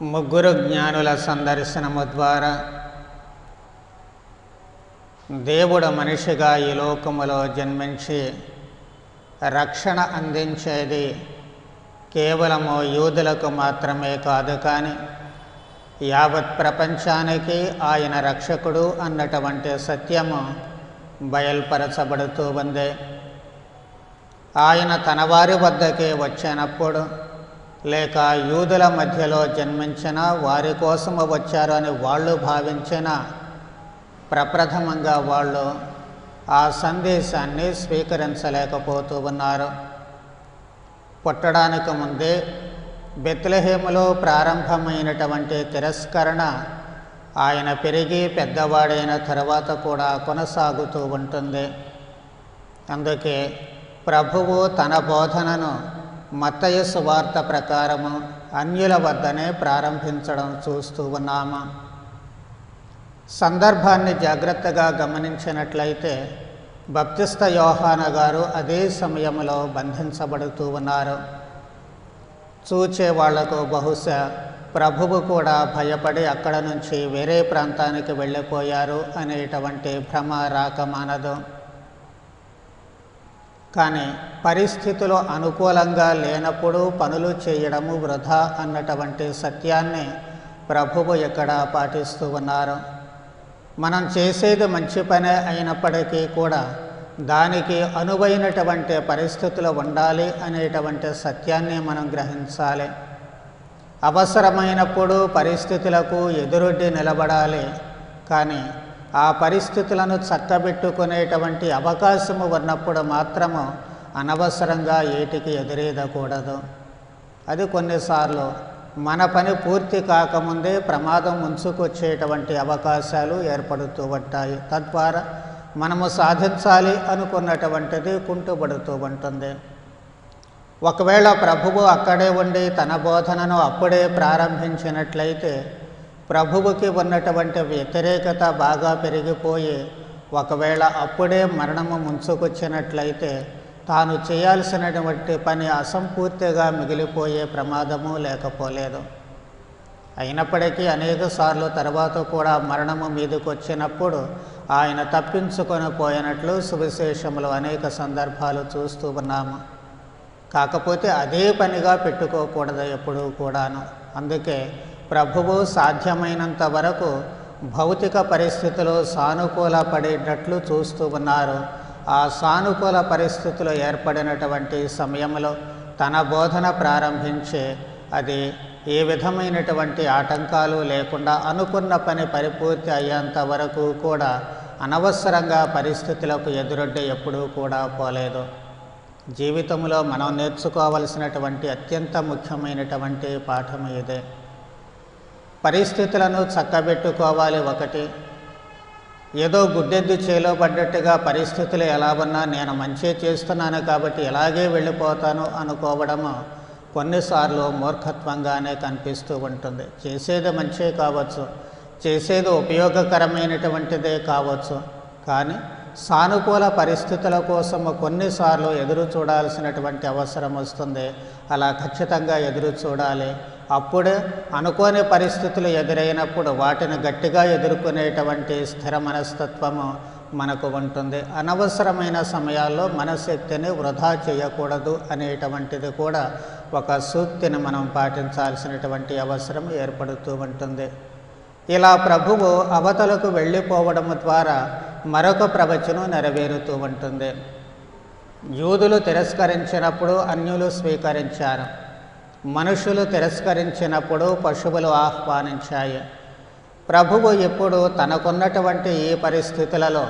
ముగ్గురు జ్ఞానుల సందర్శనము ద్వారా దేవుడు మనిషిగా ఈ లోకములో జన్మించి రక్షణ అందించేది కేవలము యూదులకు మాత్రమే కాదు, కానీ యావత్ ప్రపంచానికి ఆయన రక్షకుడు అన్నటువంటి సత్యము బయల్పరచబడుతూ ఉంది. ఆయన తన వారి వద్దకే వచ్చినప్పుడు, లేక యూదుల మధ్యలో జన్మించిన వారి కోసము వచ్చారు అని వాళ్ళు భావించిన ప్రప్రథమంగా వాళ్ళు ఆ సందేశాన్ని స్వీకరించలేకపోతూ ఉన్నారు. పుట్టడానికి ముందే బెత్లెహేములో ప్రారంభమైనటువంటి తిరస్కరణ ఆయన పెరిగి పెద్దవాడైన తర్వాత కూడా కొనసాగుతూ ఉంటుంది. అందుకే ప్రభువు తన బోధనను మత్తయి సువార్త ప్రకారము అన్యుల వద్దనే ప్రారంభించడం చూస్తూ ఉన్నాము. సందర్భాన్ని జాగ్రత్తగా గమనించినట్లయితే బప్తిస్త యోహాను గారు అదే సమయంలో బంధించబడుతూ ఉన్నారు. చూచే వాళ్లకు బహుశా ప్రభువు కూడా భయపడి అక్కడ నుంచి వేరే ప్రాంతానికి వెళ్ళిపోయారు అనేటువంటి భ్రమ రాకమానదు. కానీ పరిస్థితులు అనుకూలంగా లేనప్పుడు పనులు చేయడము వృధా అన్నటువంటి సత్యాన్ని ప్రభువు ఇక్కడ పాటిస్తూ ఉన్నారు. మనం చేసేది మంచి పనే అయినప్పటికీ కూడా దానికి అనువైనటువంటి పరిస్థితులు ఉండాలి అనేటువంటి సత్యాన్ని మనం గ్రహించాలి. అవసరమైనప్పుడు పరిస్థితులకు ఎదురొడ్డి నిలబడాలి, కానీ ఆ పరిస్థితులను చక్కబెట్టుకునేటువంటి అవకాశము ఉన్నప్పుడు మాత్రము అనవసరంగా ఏటికి ఎదురేదకూడదు. అది కొన్నిసార్లు మన పని పూర్తి కాకముందే ప్రమాదం ముంచుకొచ్చేటువంటి అవకాశాలు ఏర్పడుతూ ఉంటాయి. తద్వారా మనము సాధించాలి అనుకున్నటువంటిది కుంటుపడుతూ ఉంటుంది. ఒకవేళ ప్రభువు అక్కడే ఉండి తన బోధనను అప్పుడే ప్రారంభించినట్లయితే ప్రభువుకి ఉన్నటువంటి వ్యతిరేకత బాగా పెరిగిపోయి ఒకవేళ అప్పుడే మరణము ముంచుకొచ్చినట్లయితే తాను చేయాల్సినటువంటి పని అసంపూర్తిగా మిగిలిపోయే ప్రమాదము లేకపోలేదు. అయినప్పటికీ అనేక సార్లు తర్వాత కూడా మరణము మీదకి వచ్చినప్పుడు ఆయన తప్పించుకొని పోయినట్లు సువిశేషములు అనేక సందర్భాలు చూస్తూ ఉన్నాము. కాకపోతే అదే పనిగా పెట్టుకోకూడదు ఎప్పుడూ కూడాను. అందుకే ప్రభువు సాధ్యమైనంత వరకు భౌతిక పరిస్థితులు సానుకూల పడేటట్లు చూస్తూ ఉన్నారు. ఆ సానుకూల పరిస్థితులు ఏర్పడినటువంటి సమయంలో తన బోధన ప్రారంభించి అది ఏ విధమైనటువంటి ఆటంకాలు లేకుండా అనుకున్న పని పరిపూర్తి అయ్యేంత వరకు కూడా అనవసరంగా పరిస్థితులకు ఎదురొడ్డి ఎప్పుడూ కూడా పోలేదు. జీవితంలో మనం నేర్చుకోవలసినటువంటి అత్యంత ముఖ్యమైనటువంటి పాఠం ఇదే. పరిస్థితులను చక్కబెట్టుకోవాలి. ఒకటి, ఏదో గుడ్డెద్దు చేలో పడ్డట్టుగా పరిస్థితులు ఎలా ఉన్నా నేను మంచి చేస్తున్నాను కాబట్టి ఇలాగే వెళ్ళిపోతాను అనుకోవడము కొన్నిసార్లు మూర్ఖత్వంగానే కనిపిస్తూ ఉంటుంది. చేసేది మంచే కావచ్చు, చేసేది ఉపయోగకరమైనటువంటిదే కావచ్చు, కానీ సానుకూల పరిస్థితుల కోసము కొన్నిసార్లు ఎదురు చూడాల్సినటువంటి అవసరం వస్తుంది. అలా ఖచ్చితంగా ఎదురు చూడాలి. అప్పుడే అనుకోని పరిస్థితులు ఎదురైనప్పుడు వాటిని గట్టిగా ఎదుర్కొనేటువంటి స్థిర మనస్తత్వము మనకు ఉంటుంది. అనవసరమైన సమయాల్లో మనశక్తిని వృధా చేయకూడదు అనేటువంటిది కూడా ఒక సూక్తిని మనం పాటించాల్సినటువంటి అవసరం ఏర్పడుతూ ఉంటుంది. ఇలా ప్రభువు అవతలకు వెళ్ళిపోవడం ద్వారా మరొక ప్రవచనం నెరవేరుతూ ఉంటుంది. యూదులు తిరస్కరించినప్పుడు అన్యులు స్వీకరించారు. మనుషులు తిరస్కరించినప్పుడు పశువులు ఆహ్వానించాయి. ప్రభువు ఇప్పుడు తనకున్నటువంటి ఈ పరిస్థితులలో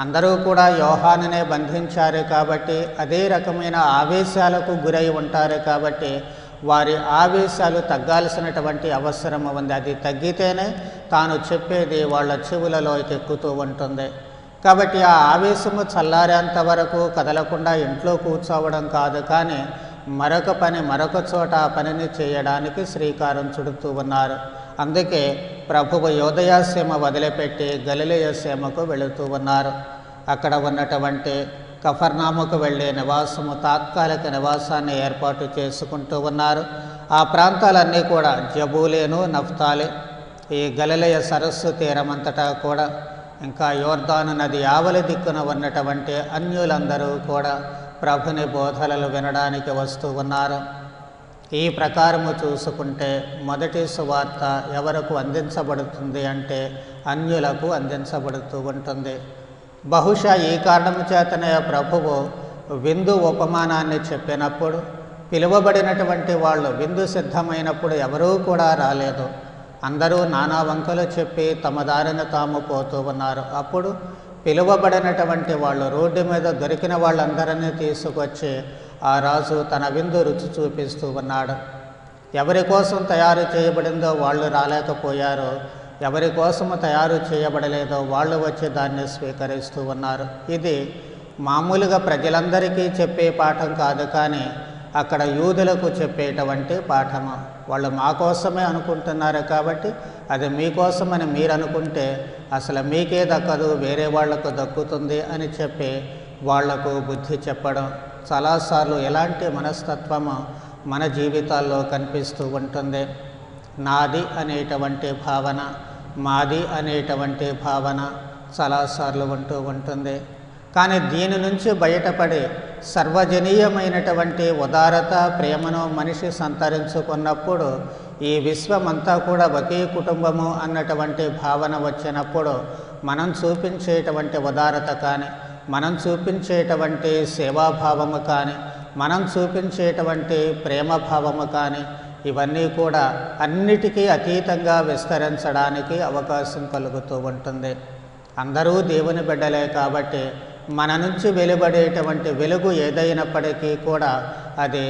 అందరూ కూడా యోహానునే బంధించారు కాబట్టి అదే రకమైన ఆవేశాలకు గురై ఉంటారు కాబట్టి వారి ఆవేశాలు తగ్గాల్సినటువంటి అవసరం ఉంది. అది తగ్గితేనే తాను చెప్పేది వాళ్ళ చెవులలో ఎక్కుతూ ఉంటుంది. కాబట్టి ఆ ఆవేశము చల్లారేంత వరకు కదలకుండా ఇంట్లో కూర్చోవడం కాదు, కానీ మరొక పని మరొక చోట ఆ పనిని చేయడానికి శ్రీకారం చుడుతూ ఉన్నారు. అందుకే ప్రభువు యూదయ సీమ వదిలిపెట్టి గలిలయ సీమకు వెళుతూ ఉన్నారు. అక్కడ ఉన్నటువంటి కఫర్నాముకు వెళ్ళే నివాసము తాత్కాలిక నివాసాన్ని ఏర్పాటు చేసుకుంటూ ఉన్నారు. ఆ ప్రాంతాలన్నీ కూడా జబూలేను, నఫ్తాలి, ఈ గలిలయ సరస్సు తీరమంతటా కూడా, ఇంకా యోర్దాను నది ఆవలి దిక్కున ఉన్నటువంటి అన్యులందరూ కూడా ప్రభుని బోధనలు వినడానికి వస్తూ ఉన్నారు. ఈ ప్రకారము చూసుకుంటే మొదటి సువార్త ఎవరకు అందించబడుతుంది అంటే అన్యులకు అందించబడుతూ ఉంటుంది. బహుశా ఈ కారణము చేతనే ప్రభువు విందు ఉపమానాన్ని చెప్పినప్పుడు పిలువబడినటువంటి వాళ్ళు విందు సిద్ధమైనప్పుడు ఎవరూ కూడా రాలేదు. అందరూ నానా వంకలు చెప్పి తమ దారిన తాము పోతూ ఉన్నారు. అప్పుడు పిలువబడినటువంటి వాళ్ళు రోడ్డు మీద దొరికిన వాళ్ళందరినీ తీసుకొచ్చి ఆ రాజు తన విందు రుచి చూపిస్తూ ఉన్నాడు. ఎవరి కోసం తయారు చేయబడిందో వాళ్ళు రాలేకపోయారు, ఎవరి కోసము తయారు చేయబడలేదో వాళ్ళు వచ్చి దాన్ని స్వీకరిస్తూ ఉన్నారు. ఇది మామూలుగా ప్రజలందరికీ చెప్పే పాఠం కాదు, కానీ అక్కడ యూదులకు చెప్పేటువంటి పాఠము. వాళ్ళు మా కోసమే అనుకుంటున్నారు కాబట్టి అది మీకోసమని మీరు అనుకుంటే అసలు మీకే దక్కదు, వేరే వాళ్లకు దక్కుతుంది అని చెప్పి వాళ్లకు బుద్ధి చెప్పడం. చాలాసార్లు ఎలాంటి మనస్తత్వము మన జీవితాల్లో కనిపిస్తూ ఉంటుంది. నాది అనేటువంటి భావన, మాది అనేటువంటి భావన చాలాసార్లు ఉంటూ ఉంటుంది. కానీ దీని నుంచి బయటపడి సర్వజనీయమైనటువంటి ఉదారత, ప్రేమను మనిషి సంతరించుకున్నప్పుడు ఈ విశ్వమంతా కూడా ఒకే కుటుంబము అన్నటువంటి భావన వచ్చినప్పుడు మనం చూపించేటువంటి ఉదారత కానీ, మనం చూపించేటువంటి సేవాభావము కానీ, మనం చూపించేటువంటి ప్రేమభావము కానీ ఇవన్నీ కూడా అన్నిటికీ అతీతంగా విస్తరించడానికి అవకాశం కలుగుతూ ఉంటుంది. అందరూ దేవుని బిడ్డలే కాబట్టి మన నుంచి వెలువడేటువంటి వెలుగు ఏదైనప్పటికీ కూడా అది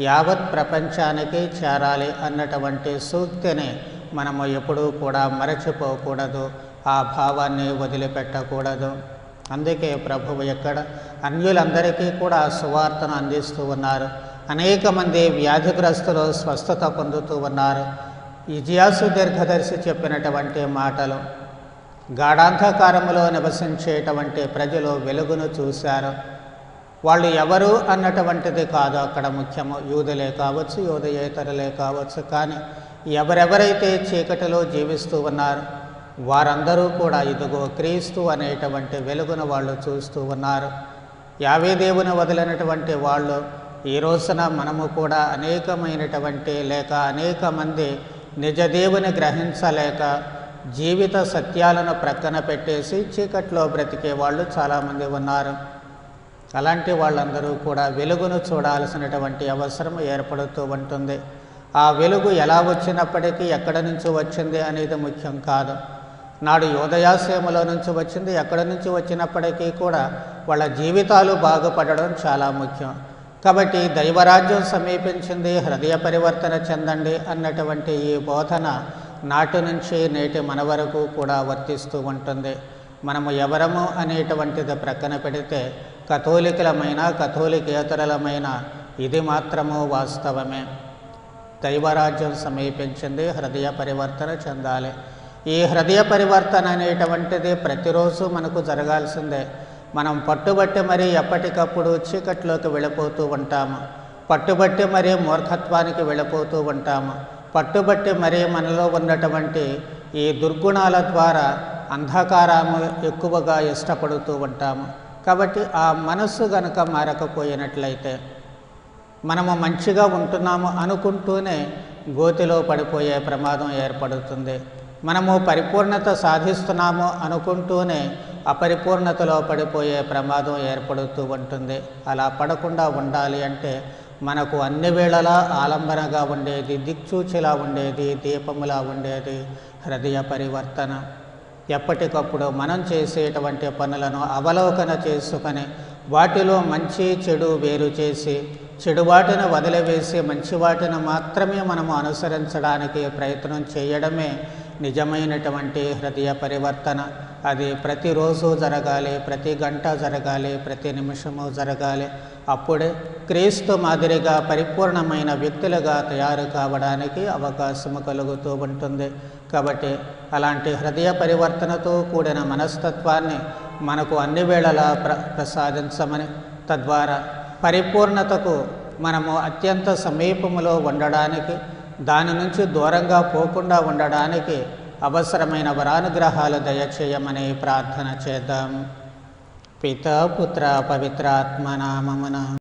యావత్ ప్రపంచానికి చేరాలి అన్నటువంటి సూక్తిని మనము ఎప్పుడూ కూడా మరచిపోకూడదు, ఆ భావాన్ని వదిలిపెట్టకూడదు. అందుకే ప్రభువు ఎక్కడ అన్యులందరికీ కూడా సువార్తను అందిస్తూ ఉన్నారు. అనేక మంది వ్యాధిగ్రస్తులు స్వస్థత పొందుతూ ఉన్నారు. ఇజియాసు దీర్ఘదర్శి చెప్పినటువంటి మాటలు, గాఢాంధకారములో నివసించేటువంటి ప్రజలు వెలుగును చూశారు. వాళ్ళు ఎవరు అన్నటువంటిది కాదు అక్కడ ముఖ్యము, యూదులే కావచ్చు, యూదయేతరులే కావచ్చు, కానీ ఎవరెవరైతే చీకటిలో జీవిస్తూ ఉన్నారు వారందరూ కూడా ఇదిగో క్రీస్తు అనేటువంటి వెలుగును వాళ్ళు చూస్తూ ఉన్నారు. యావే దేవుని వదిలినటువంటి వాళ్ళు ఈ రోజున మనము కూడా అనేక మంది నిజదేవుని గ్రహించలేక జీవిత సత్యాలను ప్రక్కన పెట్టేసి చీకట్లో బ్రతికే వాళ్ళు చాలామంది ఉన్నారు. అలాంటి వాళ్ళందరూ కూడా వెలుగును చూడాల్సినటువంటి అవసరం ఏర్పడుతూ ఉంటుంది. ఆ వెలుగు ఎలా వచ్చినప్పటికీ ఎక్కడి నుంచి వచ్చింది అనేది ముఖ్యం కాదు. నాడు యోదయాశ్రమలో నుంచి వచ్చింది, ఎక్కడి నుంచి వచ్చినప్పటికీ కూడా వాళ్ళ జీవితాలు బాగుపడడం చాలా ముఖ్యం. కాబట్టి దైవరాజ్యం సమీపించింది, హృదయ పరివర్తన చెందండి అన్నటువంటి ఈ బోధన నాటి నుంచి నేటి మన వరకు కూడా వర్తిస్తూ ఉంటుంది. మనము ఎవరము అనేటువంటిది ప్రక్కన పెడితే కథోలికులమైన కథోలికేతరులమైన ఇది మాత్రము వాస్తవమే. దైవరాజ్యం సమీపించింది, హృదయ పరివర్తన చెందాలి. ఈ హృదయ పరివర్తన అనేటువంటిది ప్రతిరోజు మనకు జరగాల్సిందే. మనం పట్టుబట్టి మరీ ఎప్పటికప్పుడు చీకట్లోకి వెళ్ళిపోతూ ఉంటాము, పట్టుబట్టి మరీ మూర్ఖత్వానికి వెళ్ళిపోతూ ఉంటాము, పట్టుబట్టి మరీ మనలో ఉన్నటువంటి ఈ దుర్గుణాల ద్వారా అంధకారము ఎక్కువగా ఇష్టపడుతూ ఉంటాము. కాబట్టి ఆ మనస్సు గనక మారకపోయినట్లయితే మనము మంచిగా ఉంటున్నాము అనుకుంటూనే గోతిలో పడిపోయే ప్రమాదం ఏర్పడుతుంది. మనము పరిపూర్ణత సాధిస్తున్నాము అనుకుంటూనే అపరిపూర్ణతలో పడిపోయే ప్రమాదం ఏర్పడుతూ ఉంటుంది. అలా పడకుండా ఉండాలి అంటే మనకు అన్ని వేళలా ఆలంబనగా ఉండేది, దిక్చూచిలా ఉండేది, దీపములా ఉండేది హృదయ పరివర్తన. ఎప్పటికప్పుడు మనం చేసేటువంటి పనులను అవలోకన చేసుకొని వాటిలో మంచి చెడు వేరు చేసి చెడు వాటిని వదిలివేసి మంచి వాటిని మాత్రమే మనము అనుసరించడానికి ప్రయత్నం చేయడమే నిజమైనటువంటి హృదయ పరివర్తన. అది ప్రతిరోజు జరగాలి, ప్రతి గంట జరగాలి, ప్రతి నిమిషము జరగాలి. అప్పుడే క్రీస్తు మాదిరిగా పరిపూర్ణమైన వ్యక్తులుగా తయారు కావడానికి అవకాశము కలుగుతూ ఉంటుంది. కాబట్టి అలాంటి హృదయ పరివర్తనతో కూడిన మనస్తత్వాన్ని మనకు అన్ని వేళలా ప్రసాదించమని, తద్వారా పరిపూర్ణతకు మనము అత్యంత సమీపములో ఉండడానికి, దాని నుంచి దూరంగా పోకుండా ఉండడానికి అవసరమైన వరానుగ్రహాలు దయచేయమని ప్రార్థన చేద్దాం. పితా పుత్ర పవిత్రాత్మ నామమున.